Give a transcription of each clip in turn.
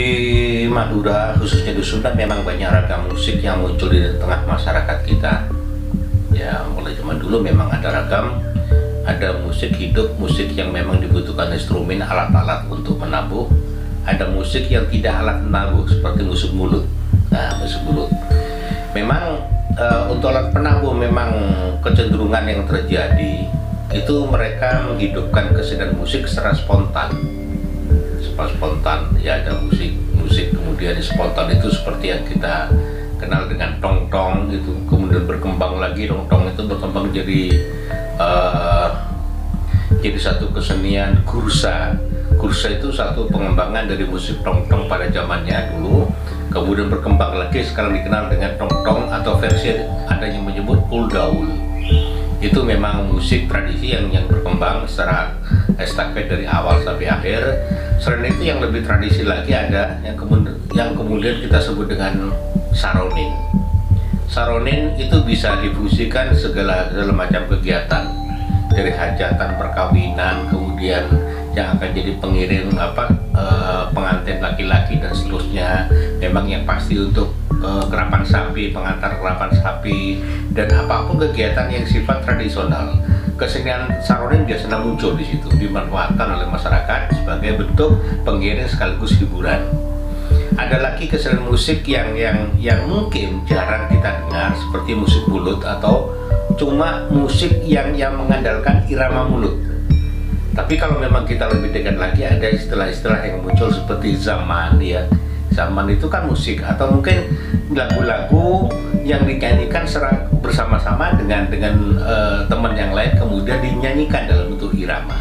Di Madura, khususnya di Sunda, memang banyak ragam musik yang muncul di tengah masyarakat kita. Ya, mulai zaman dulu memang ada ragam, ada musik hidup, musik yang memang dibutuhkan instrumen, alat-alat untuk menabuh. Ada musik yang tidak alat menabuh, seperti musik mulut. Nah, musik mulut. Memang untuk alat penabuh memang kecenderungan yang terjadi itu mereka menghidupkan kesenian musik secara spontan. Spontan ya, ada musik kemudian spontan itu seperti yang kita kenal dengan tong-tong itu, kemudian berkembang lagi tong-tong itu berkembang jadi satu kesenian gursa itu satu pengembangan dari musik tong-tong pada zamannya dulu, kemudian berkembang lagi sekarang dikenal dengan tong-tong atau versi ada yang menyebut uldaul. Itu memang musik tradisi yang berkembang secara estafet dari awal sampai akhir. Selain itu yang lebih tradisi lagi ada yang kemudian kita sebut dengan saronin. Saronin itu bisa difungsikan segala macam kegiatan, dari hajatan, perkawinan, kemudian yang akan jadi pengiring pengantin laki-laki dan seterusnya. Memang yang pasti untuk kerapan sapi, pengantar kerapan sapi, dan apapun kegiatan yang sifat tradisional, kesenian saronin biasanya muncul di situ, dimanfaatkan oleh masyarakat sebagai bentuk pengiring sekaligus hiburan. Ada lagi kesenian musik yang mungkin jarang kita dengar, seperti musik mulut atau cuma musik yang mengandalkan irama mulut. Tapi kalau memang kita lebih dekat lagi, ada istilah-istilah yang muncul seperti zaman ya. Zaman itu kan musik atau mungkin lagu-lagu yang dinyanyikan secara bersama-sama dengan teman yang lain, kemudian dinyanyikan dalam bentuk irama.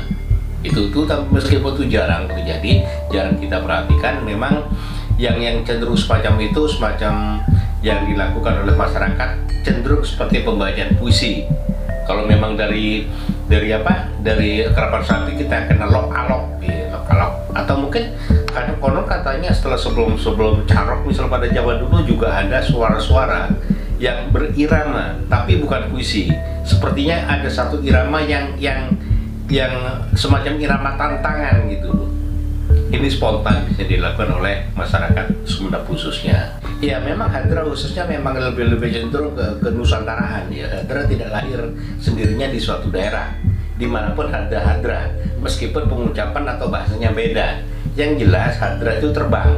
Itu meskipun itu jarang terjadi, jarang kita perhatikan. Memang yang cenderung semacam itu, semacam yang dilakukan oleh masyarakat cenderung seperti pembacaan puisi. Kalau memang dari kerapan sapi kita kenal lok-alok, atau mungkin konon katanya sebelum carok, misal pada zaman dulu juga ada suara-suara yang berirama tapi bukan puisi. Sepertinya ada satu irama yang semacam irama tantangan gitu. Ini spontan bisa dilakukan oleh masyarakat Sunda khususnya. Ya, memang Hadra khususnya memang lebih cenderung ke Nusantaraan ya. Hadra tidak lahir sendirinya di suatu daerah. Dimanapun ada Hadra, meskipun pengucapan atau bahasanya beda. Yang jelas Hadra itu terbang,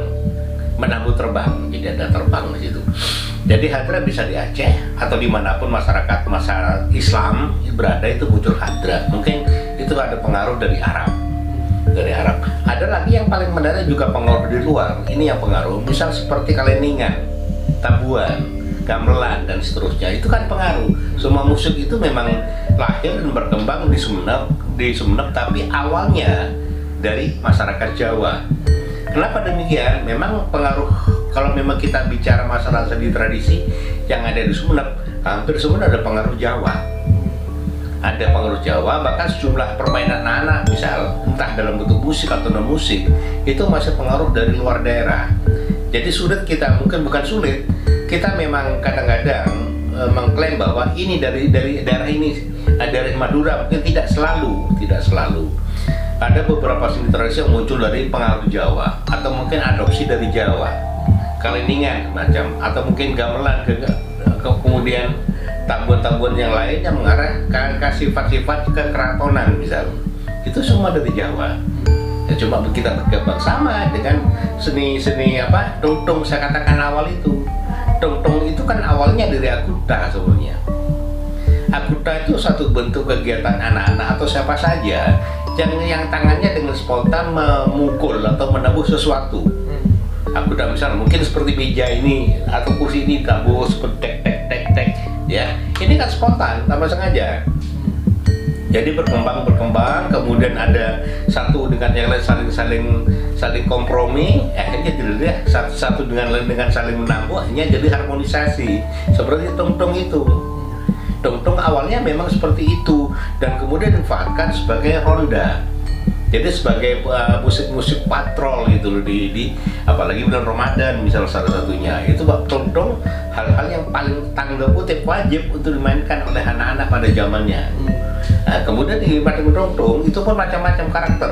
menabuh terbang, jadi ada terbang di situ. Jadi Hadra bisa di Aceh atau dimanapun masyarakat Islam berada itu muncul Hadra. Mungkin itu ada pengaruh dari Arab. Ada lagi yang paling menarik juga pengaruh dari luar. Ini yang pengaruh, misal seperti Kaleningan, Tabuan, Gamelan dan seterusnya. Itu kan pengaruh. Semua musik itu memang lahir dan berkembang di Sumeneb, tapi awalnya dari masyarakat Jawa. Kenapa demikian? Memang pengaruh, kalau memang kita bicara masalah seni tradisi yang ada di Sumeneb, hampir semua ada pengaruh Jawa. Ada pengaruh Jawa, bahkan sejumlah permainan anak-anak misal, entah dalam bentuk musik atau non musik, itu masih pengaruh dari luar daerah. Jadi sulit kita, mungkin bukan sulit, kita memang kadang-kadang mengklaim bahwa ini dari daerah ini, dari Madura, mungkin tidak selalu. Ada beberapa seni tradisi yang muncul dari pengaruh Jawa, atau mungkin adopsi dari Jawa, Kaleningan macam, atau mungkin gamelan, kemudian tambuhan-tambuhan yang lain yang mengarah ke sifat-sifat kekeratonan misal. Itu semua dari Jawa. Ya, cuma kita berkembang sama dengan seni tong-tong saya katakan awal itu. Tong-tong itu kan awalnya dari Akuta sebenarnya. Akuta itu satu bentuk kegiatan anak-anak atau siapa saja yang tangannya dengan spontan memukul atau menabuh sesuatu. Akuta misal mungkin seperti meja ini atau kursi ini tabuh seperti tek, ya. Ini kan spontan tanpa sengaja. Jadi berkembang, kemudian ada satu dengan yang lain saling kompromi, akhirnya jadi satu dengan lain dengan saling menabuh, akhirnya jadi harmonisasi. Seperti tong-tong itu. Tong-tong awalnya memang seperti itu dan kemudian dimanfaatkan sebagai ronda. Jadi sebagai musik-musik patrol gitu loh di apalagi bulan Ramadan misal salah satunya. Itu tong-tong hal-hal yang paling tanda kutip wajib untuk dimainkan oleh anak-anak pada zamannya. Nah, kemudian di tong-tong itu pun macam-macam karakter.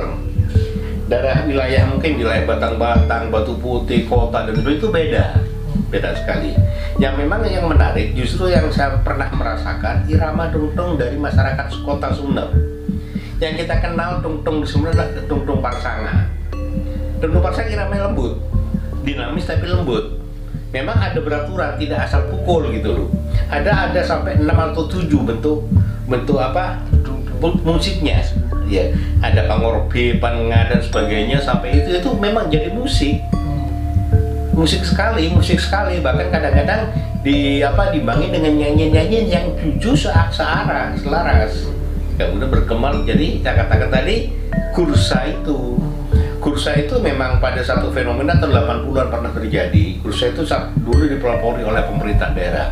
daerah wilayah mungkin wilayah Batang, Batu Putih, kota dan itu beda sekali. Yang memang yang menarik justru yang saya pernah merasakan irama dongtong dari masyarakat kota Sumber. Yang kita kenal dongtong di Sumber adalah dongtong Parsanga. Dongtong Parsanga iramanya lembut, dinamis tapi lembut. Memang ada beraturan, tidak asal pukul gitu loh. Ada sampai 6 atau 7 bentuk apa musiknya. Ya, ada pangorbe, panenga dan sebagainya sampai itu memang jadi musik sekali, bahkan kadang-kadang dibangi dengan nyanyian yang jujur searah, selaras. Kemudian berkembang jadi kata-kata tadi kursa itu memang pada satu fenomena tahun 80-an pernah terjadi. Kursa itu dulu dipelopori oleh pemerintah daerah.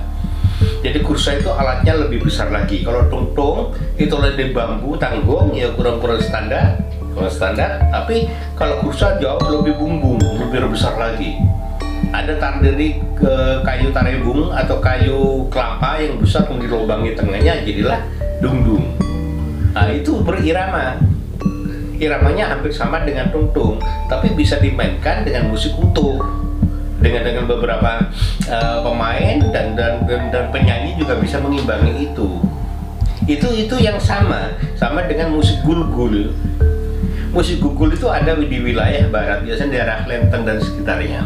Jadi kursa itu alatnya lebih besar lagi. Kalau dongtong itu dari bambu tanggung ya kurang standar, tapi kalau kursa jauh lebih bumbung, lebih besar lagi. Ada dari kayu tarebung atau kayu kelapa yang besar kemudian dilubangi tengahnya jadilah dungdung. Nah itu berirama. Iramanya hampir sama dengan dongtong, tapi bisa dimainkan dengan musik utuh. Dengan beberapa pemain dan penyanyi juga bisa mengimbangi itu. Itu yang sama dengan musik gulgul. Musik gulgul itu ada di wilayah barat, biasanya daerah Lenteng dan sekitarnya.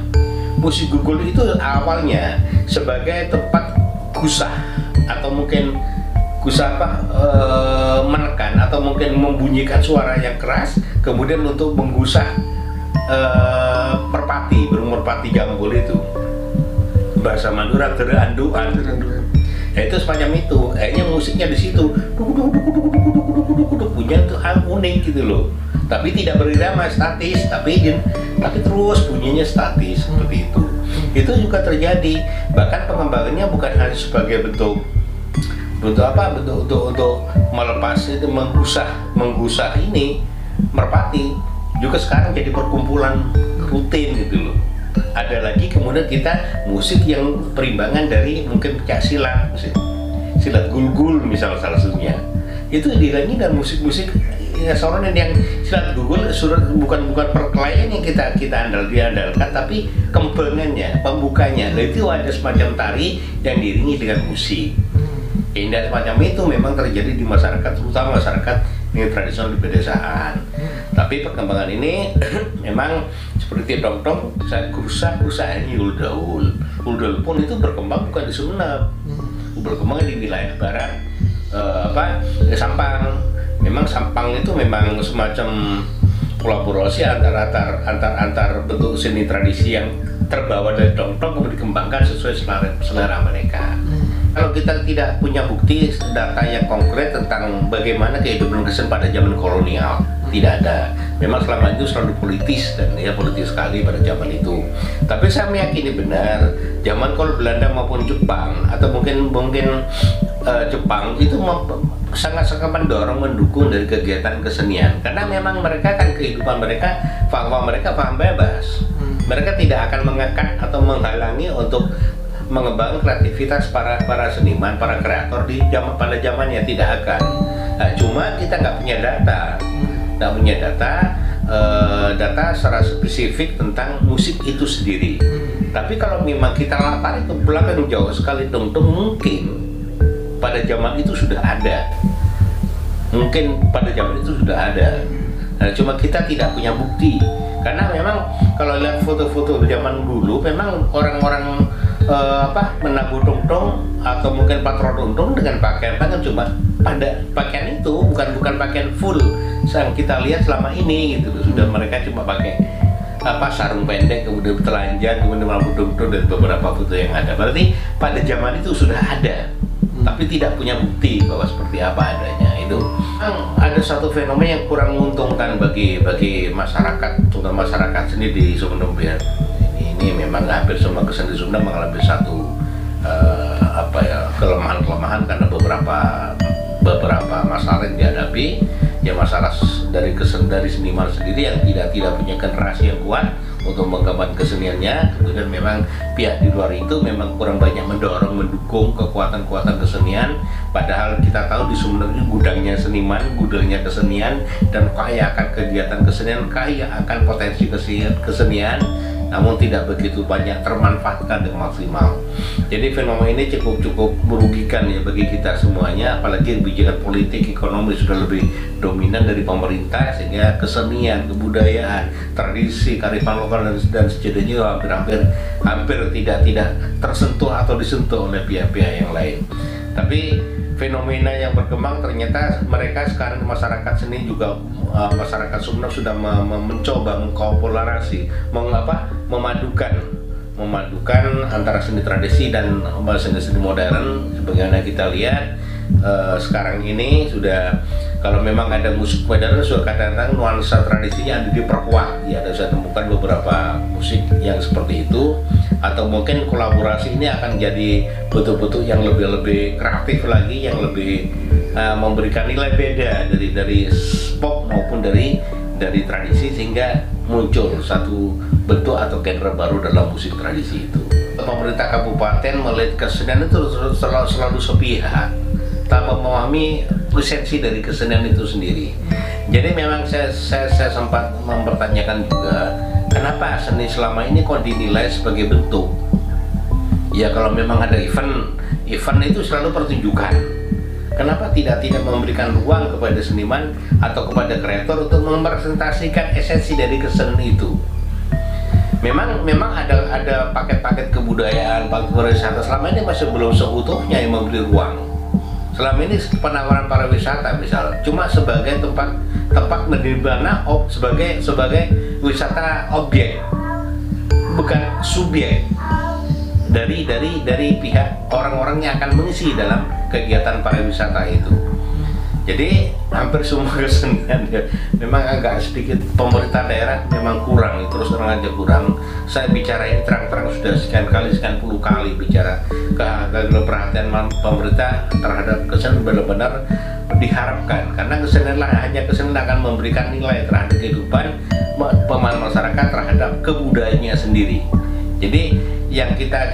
Musik gugul itu awalnya sebagai tempat gusah atau mungkin gusah menekan atau mungkin membunyikan suara yang keras, kemudian untuk menggusah merpati, burung merpati jambul itu. Bahasa Madura teranduan. Ya itu semacam itu. Kayaknya musiknya di situ. Punya tuh hal unik gitu loh. Tapi tidak berirama statis, tapi terus bunyinya statis seperti itu. Itu juga terjadi. Bahkan pengembangannya bukan hanya sebagai bentuk untuk melepas itu menggusah ini merpati, juga sekarang jadi perkumpulan rutin gitu loh. Ada lagi kemudian kita musik yang perimbangan dari mungkin pecah silat gulgul misalnya salah satunya. Itu diiringi dengan musik-musik ya, soalnya yang silat gugul bukan perkelahian yang kita diandalkan, tapi kembangannya, pembukanya. Itu ada semacam tari yang diiringi dengan musik. Indah semacam itu memang terjadi di masyarakat, terutama masyarakat yang tradisional di pedesaan. Tapi perkembangan ini memang seperti dongtong, kursa ini uldaul pun itu berkembang bukan di Sumeneb, berkembang di wilayah barat. Sampang. Memang Sampang itu memang semacam kolaborasi antar bentuk seni tradisi yang terbawa dari dongtong kemudian dikembangkan sesuai selera mereka. Kalau kita tidak punya bukti data yang konkret tentang bagaimana kehidupan Kristen pada zaman kolonial, tidak ada. Memang selama itu selalu politis dan politis sekali pada zaman itu. Tapi saya meyakini benar zaman kalau Belanda maupun Jepang atau mungkin Jepang itu sangat mendukung dari kegiatan kesenian, karena memang mereka kan kehidupan mereka paham bebas. Mereka tidak akan mengekat atau menghalangi untuk mengembangkan kreativitas para seniman, para kreator pada zamannya, tidak akan. Nah, cuma kita nggak punya data secara spesifik tentang musik itu sendiri. Tapi kalau memang kita tarik ke belakang jauh sekali, dongtong mungkin pada zaman itu sudah ada. Nah, cuma kita tidak punya bukti. Karena memang kalau lihat foto-foto zaman dulu, memang orang-orang menabuh dongtong atau mungkin patrol dongtong dengan pakaian cuma pada pakaian itu bukan pakaian full yang kita lihat selama ini gitu. Sudah mereka cuma pakai sarung pendek, kemudian telanjang, kemudian menabuh dongtong dan beberapa foto yang ada. Berarti pada zaman itu sudah ada, tapi tidak punya bukti bahwa seperti apa adanya. Itu ada satu fenomena yang kurang menguntungkan bagi masyarakat, terutama masyarakat seni di Sumedang. Ini memang hampir semua kesenian di Sumedang mengalami satu kelemahan karena beberapa masalah yang dihadapi. Ya masalah dari seniman sendiri yang tidak punya generasi yang kuat untuk mengembangkan keseniannya. Kemudian memang pihak di luar itu memang kurang banyak mendukung kekuatan kesenian, Padahal kita tahu di Sumeneb itu gudangnya seniman, gudangnya kesenian, dan kaya akan kegiatan kesenian, kaya akan potensi kesenian, namun tidak begitu banyak termanfaatkan dengan maksimal. Jadi fenomena ini cukup merugikan ya bagi kita semuanya, apalagi kebijakan politik ekonomi sudah lebih dominan dari pemerintah, sehingga kesenian, kebudayaan, tradisi, kearifan lokal dan sejenisnya hampir tidak tersentuh atau disentuh oleh pihak-pihak yang lain. Tapi fenomena yang berkembang ternyata mereka sekarang masyarakat seni juga masyarakat Sumeneb sudah mencoba mengkompolasi, memadukan antara seni tradisi dan seni modern. Sebagaimana kita lihat sekarang ini sudah, kalau memang ada musik modern sudah kadang-kadang nuansa tradisinya ada diperkuat ya, ada saya temukan beberapa musik yang seperti itu, atau mungkin kolaborasi ini akan jadi betul-betul yang lebih kreatif lagi, yang lebih memberikan nilai beda dari pop maupun dari tradisi, sehingga muncul satu bentuk atau genre baru dalam musik tradisi itu. Pemerintah kabupaten melihat kesenian itu selalu sepihak tanpa memahami esensi dari kesenian itu sendiri. Jadi memang saya sempat mempertanyakan juga, kenapa seni selama ini kok dinilai sebagai bentuk? Ya kalau memang ada event itu selalu pertunjukan. Kenapa tidak memberikan ruang kepada seniman atau kepada kreator untuk merepresentasikan esensi dari kesenian itu? Memang ada paket-paket kebudayaan, paket pariwisata selama ini masih belum seutuhnya yang memberi ruang. Selama ini penawaran pariwisata misal cuma sebagai tempat di mana sebagai wisata objek, bukan subjek dari pihak orang-orang yang akan mengisi dalam kegiatan pariwisata itu. Jadi hampir semua kesenian ya, memang agak sedikit pemerintah daerah memang kurang, terus terang aja kurang. Saya bicara ini terang-terang sudah sekian puluh kali bicara kegagalan perhatian pemerintah terhadap kesenian benar-benar diharapkan, karena hanya kesenian akan memberikan nilai terhadap kehidupan masyarakat terhadap kebudayaannya sendiri. Jadi yang kita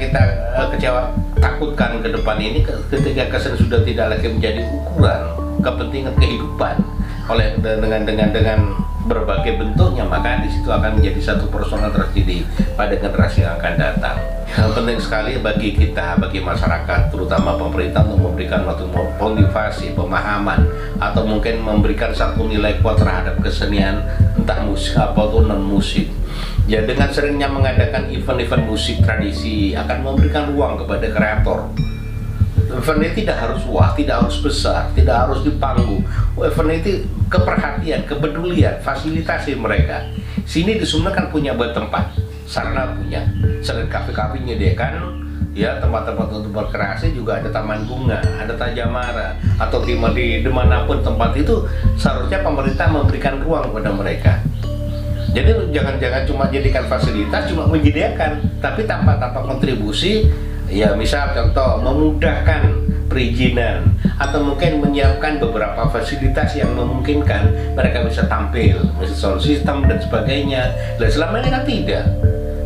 kecewa takutkan ke depan ini, ketika kesenian sudah tidak lagi menjadi ukuran kepentingan kehidupan dengan berbagai bentuknya, maka di situ akan menjadi satu personal tragedi pada generasi yang akan datang. Yang penting sekali bagi kita, bagi masyarakat, terutama pemerintah, untuk memberikan suatu motivasi, pemahaman, atau mungkin memberikan satu nilai kuat terhadap kesenian, entah musik ataupun non musik. Ya, dengan seringnya mengadakan event-event musik tradisi akan memberikan ruang kepada kreator. Event ini tidak harus tidak harus besar, tidak harus di panggung. Event itu keperhatian, kepedulian, fasilitasi mereka. Sini di Sumeneb kan punya tempat, sarana punya, selain kafe-kafe menyediakan ya tempat-tempat untuk berkreasi, juga ada taman bunga, ada tajamara, atau di manapun tempat itu seharusnya pemerintah memberikan ruang kepada mereka. Jadi jangan cuma jadikan fasilitas, cuma menyediakan, tapi tanpa kontribusi. Ya misal contoh memudahkan perizinan, atau mungkin menyiapkan beberapa fasilitas yang memungkinkan mereka bisa tampil, misalnya sound system dan sebagainya. Dan selama ini kan tidak.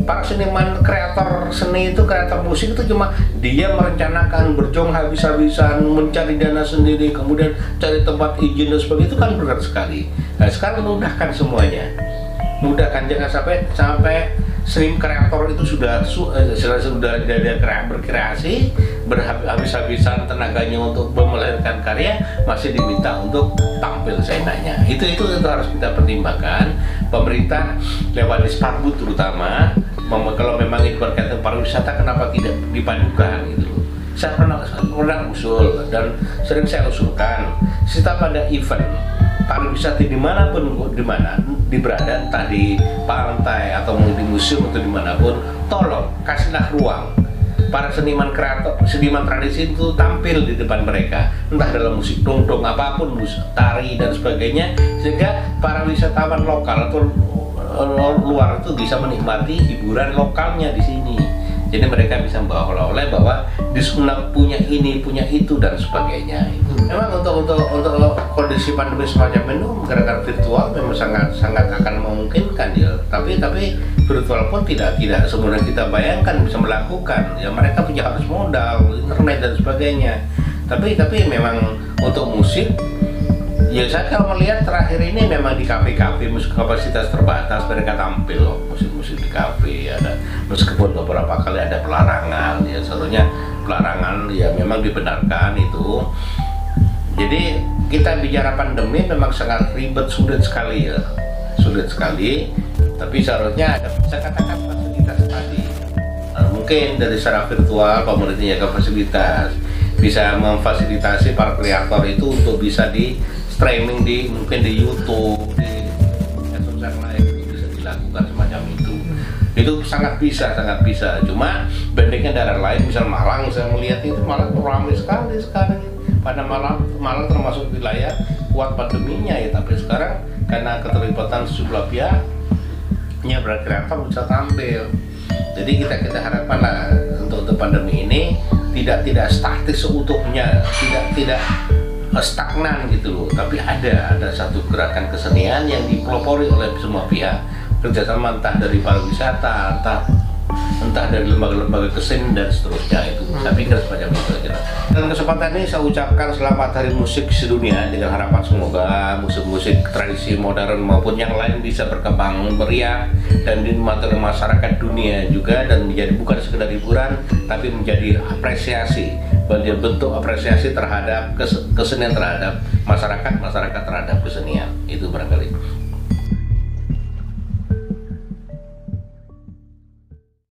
Para seniman, kreator seni itu, kreator musik itu cuma dia merencanakan, berjuang habis-habisan, mencari dana sendiri, kemudian cari tempat izin dan sebagainya, itu kan berat sekali. Nah sekarang mudahkan semuanya, mudahkan, jangan sampai seni kreator itu sudah berkreasi, habis-habisan tenaganya untuk melahirkan karya, masih diminta untuk tampil seenaknya. Itu harus kita pertimbangkan. Pemerintah lewat Disparbud terutama, kalau memang itu berkaitan pariwisata, kenapa tidak dipadukan gitu loh. Saya pernah usul dan sering saya usulkan, setiap ada event pariwisata dimanapun berada, entah di pantai atau di museum atau dimanapun, tolong kasihlah ruang para seniman kreator, seniman tradisi itu tampil di depan mereka, entah dalam musik dongdong apapun, musik tari dan sebagainya, sehingga para wisatawan lokal atau luar itu bisa menikmati hiburan lokalnya di sini. Jadi mereka bisa membawa oleh-oleh bahwa di Sumeneb punya ini, punya itu dan sebagainya. Memang untuk kondisi pandemi semacam ini, gerakan virtual memang sangat akan memungkinkan ya. Tapi virtual pun tidak semudah kita bayangkan bisa melakukan. Ya mereka punya harus modal, internet dan sebagainya. Tapi memang untuk musik, ya saya kalau melihat terakhir ini memang di kafe-kafe musik kapasitas terbatas mereka tampil loh, musik-musik di kafe ada, meskipun beberapa kali ada pelarangan, ya seharusnya pelarangan ya memang dibenarkan itu. Jadi kita bicara pandemi memang sangat ribet, sulit sekali ya, sulit sekali. Tapi seharusnya ada, saya katakan fasilitas tadi, mungkin dari secara virtual pemerintah jaga fasilitas, bisa memfasilitasi para kreator itu untuk bisa di streaming mungkin di YouTube, di sosial lain itu bisa dilakukan semacam itu. Itu sangat bisa. Cuma bandingkan daerah lain, misal Malang, saya melihat itu Malang ramai sekali sekarang. Pada Malang termasuk wilayah kuat pandeminya ya, tapi sekarang karena keterlibatan sejumlah pihaknya berkreator bisa tampil. Jadi kita harapkan lah untuk pandemi ini tidak statis seutuhnya, tidak stagnan gitu loh, tapi ada satu gerakan kesenian yang dipelopori oleh semua pihak, kerjasama entah dari pariwisata, entah dari lembaga-lembaga kesenian dan seterusnya itu. Saya pikir semacam itu aja. Dan kesempatan ini saya ucapkan selamat Hari Musik Sedunia dengan harapan semoga musik-musik tradisi modern maupun yang lain bisa berkembang meriah dan dinikmati oleh masyarakat dunia juga, dan menjadi bukan sekedar hiburan tapi menjadi apresiasi, bentuk apresiasi terhadap kesenian, terhadap masyarakat terhadap kesenian itu barangkali.